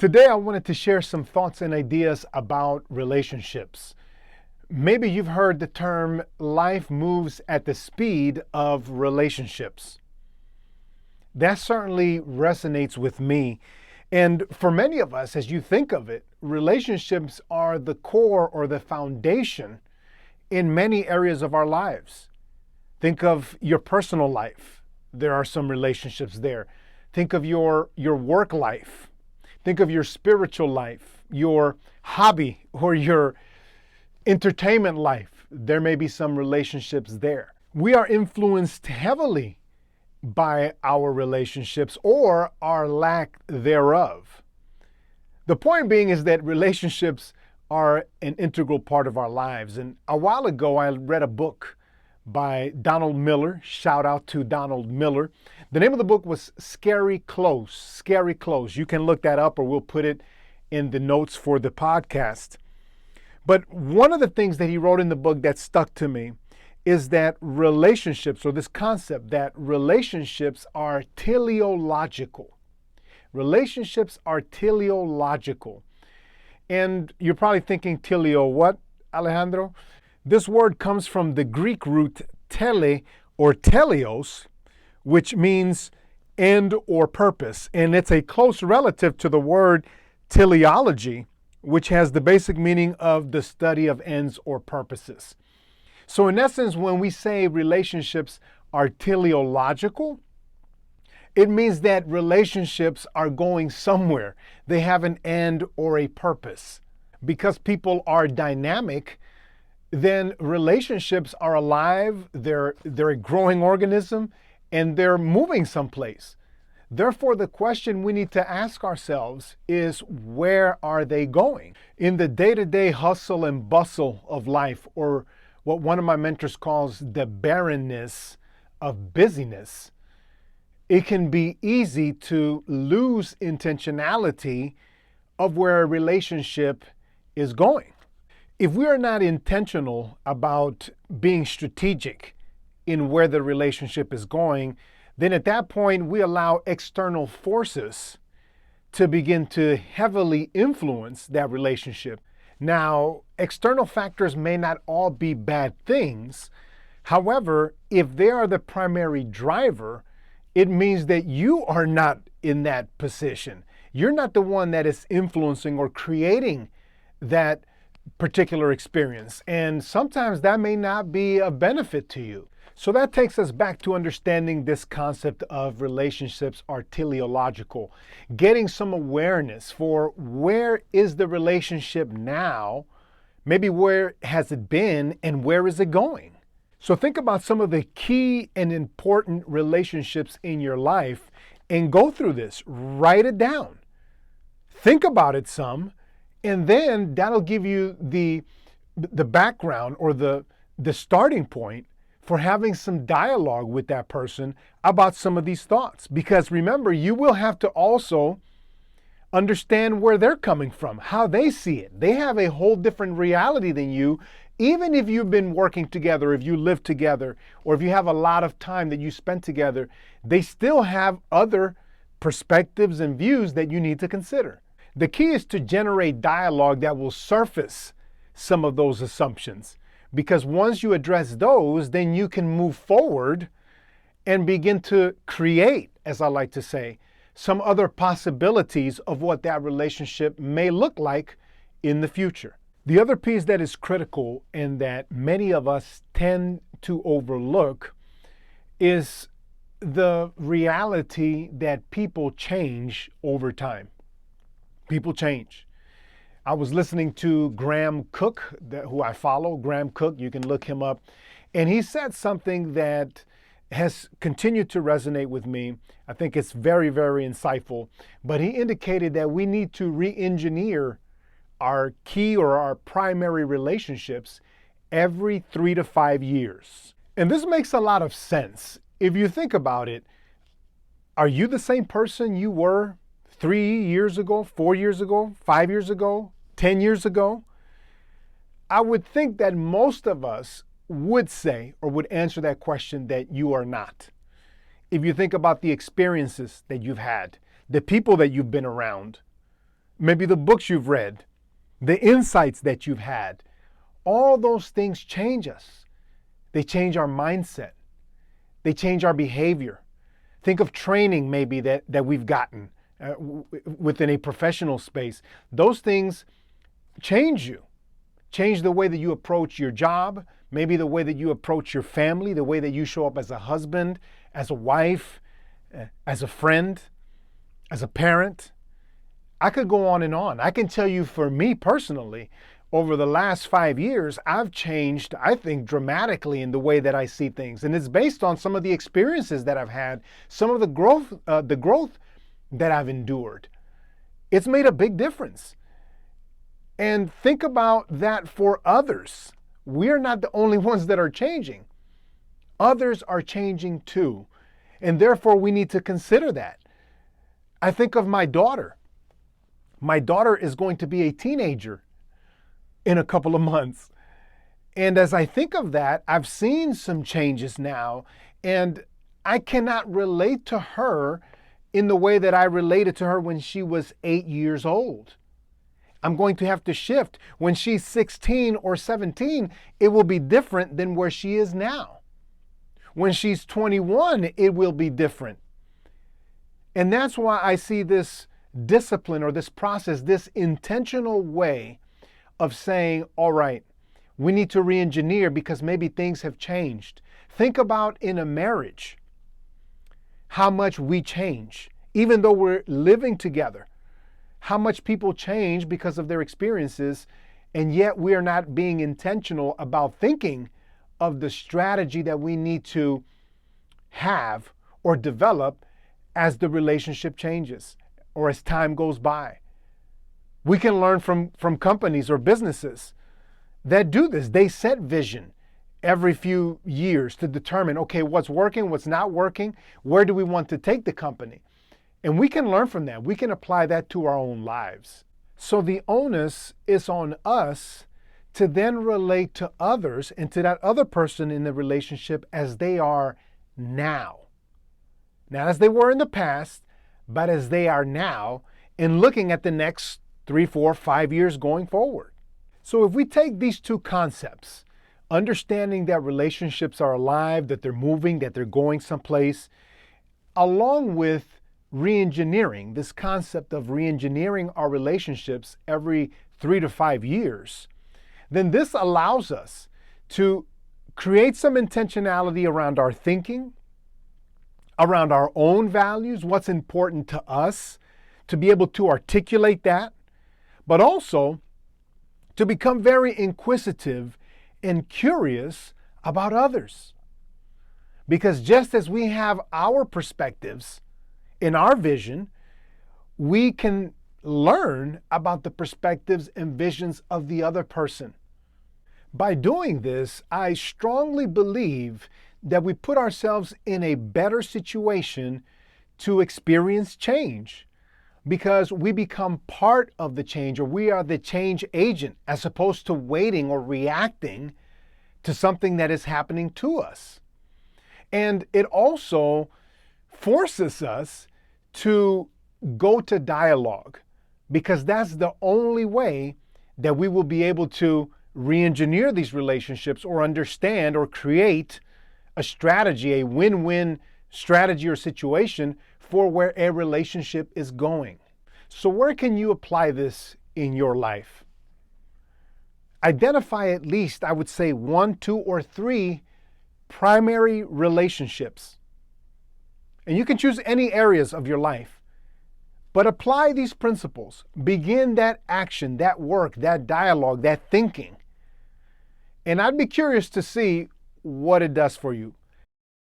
Today, I wanted to share some thoughts and ideas about relationships. Maybe you've heard the term life moves at the speed of relationships. That certainly resonates with me. And for many of us, as you think of it, relationships are the core or the foundation in many areas of our lives. Think of your personal life. There are some relationships there. Think of your work life. Think of your spiritual life, your hobby, or your entertainment life. There may be some relationships there. We are influenced heavily by our relationships or our lack thereof. The point being is that relationships are an integral part of our lives. And a while ago, I read a book by Donald Miller. Shout out to Donald Miller. The name of the book was Scary Close. Scary Close. You can look that up, or we'll put it in the notes for the podcast. But one of the things that he wrote in the book that stuck to me is that relationships, or this concept that relationships are teleological. Relationships are teleological. And you're probably thinking, teleo what, Alejandro? This word comes from the Greek root tele or teleos, which means end or purpose. And it's a close relative to the word teleology, which has the basic meaning of the study of ends or purposes. So in essence, when we say relationships are teleological, it means that relationships are going somewhere. They have an end or a purpose. Because people are dynamic, then relationships are alive, they're a growing organism, and they're moving someplace. Therefore, the question we need to ask ourselves is, where are they going? In the day-to-day hustle and bustle of life, or what one of my mentors calls the barrenness of busyness, it can be easy to lose intentionality of where a relationship is going. If we are not intentional about being strategic in where the relationship is going, then at that point we allow external forces to begin to heavily influence that relationship. Now, external factors may not all be bad things. However, if they are the primary driver, it means that you are not in that position. You're not the one that is influencing or creating that particular experience. And sometimes that may not be a benefit to you. So that takes us back to understanding this concept of relationships are teleological, getting some awareness for where is the relationship now, maybe where has it been, and where is it going. So think about some of the key and important relationships in your life and go through this, write it down, think about it some, and then that'll give you the background or the starting point for having some dialogue with that person about some of these thoughts. Because remember, you will have to also understand where they're coming from, how they see it. They have a whole different reality than you. Even if you've been working together, if you live together, or if you have a lot of time that you spend together, they still have other perspectives and views that you need to consider. The key is to generate dialogue that will surface some of those assumptions. Because once you address those, then you can move forward and begin to create, as I like to say, some other possibilities of what that relationship may look like in the future. The other piece that is critical and that many of us tend to overlook is the reality that people change over time. People change. I was listening to Graham Cook, who I follow, Graham Cook, you can look him up, and he said something that has continued to resonate with me. I think it's very, very insightful, but he indicated that we need to re-engineer our key or our primary relationships every 3 to 5 years. And this makes a lot of sense. If you think about it, are you the same person you were 3 years ago, 4 years ago, 5 years ago, 10 years ago? I would think that most of us would say or would answer that question that you are not. If you think about the experiences that you've had, the people that you've been around, maybe the books you've read, the insights that you've had. All those things change us. They change our mindset. They change our behavior. Think of training maybe that we've gotten within a professional space. Those things change you. Change the way that you approach your job, maybe the way that you approach your family, the way that you show up as a husband, as a wife, as a friend, as a parent. I could go on and on. I can tell you for me personally, over the last 5 years, I've changed, I think, dramatically in the way that I see things. And it's based on some of the experiences that I've had, some of the growth that I've endured. It's made a big difference. And think about that for others. We're not the only ones that are changing. Others are changing too. And therefore, we need to consider that. I think of my daughter. My daughter is going to be a teenager in a couple of months. And as I think of that, I've seen some changes now, and I cannot relate to her in the way that I related to her when she was 8 years old. I'm going to have to shift. When she's 16 or 17, it will be different than where she is now. When she's 21, it will be different. And that's why I see this discipline or this process, this intentional way of saying, all right, we need to re-engineer because maybe things have changed. Think about in a marriage, how much we change, even though we're living together, how much people change because of their experiences, and yet we are not being intentional about thinking of the strategy that we need to have or develop as the relationship changes or as time goes by. We can learn from companies or businesses that do this. They set vision every few years to determine, okay, what's working, what's not working, where do we want to take the company? And we can learn from that. We can apply that to our own lives. So the onus is on us to then relate to others and to that other person in the relationship as they are now. Not as they were in the past, but as they are now, and looking at the next 3, 4, 5 years going forward. So if we take these two concepts, understanding that relationships are alive, that they're moving, that they're going someplace, along with reengineering, this concept of reengineering our relationships every 3 to 5 years, then this allows us to create some intentionality around our thinking, around our own values, what's important to us, to be able to articulate that, but also to become very inquisitive and curious about others. Because just as we have our perspectives in our vision, we can learn about the perspectives and visions of the other person. By doing this, I strongly believe that we put ourselves in a better situation to experience change, because we become part of the change, or we are the change agent, as opposed to waiting or reacting to something that is happening to us. And it also forces us to go to dialogue, because that's the only way that we will be able to re-engineer these relationships or understand or create a strategy, a win-win strategy or situation for where a relationship is going. So where can you apply this in your life? Identify at least, I would say, 1, 2, or 3 primary relationships. And you can choose any areas of your life. But apply these principles. Begin that action, that work, that dialogue, that thinking. And I'd be curious to see what it does for you.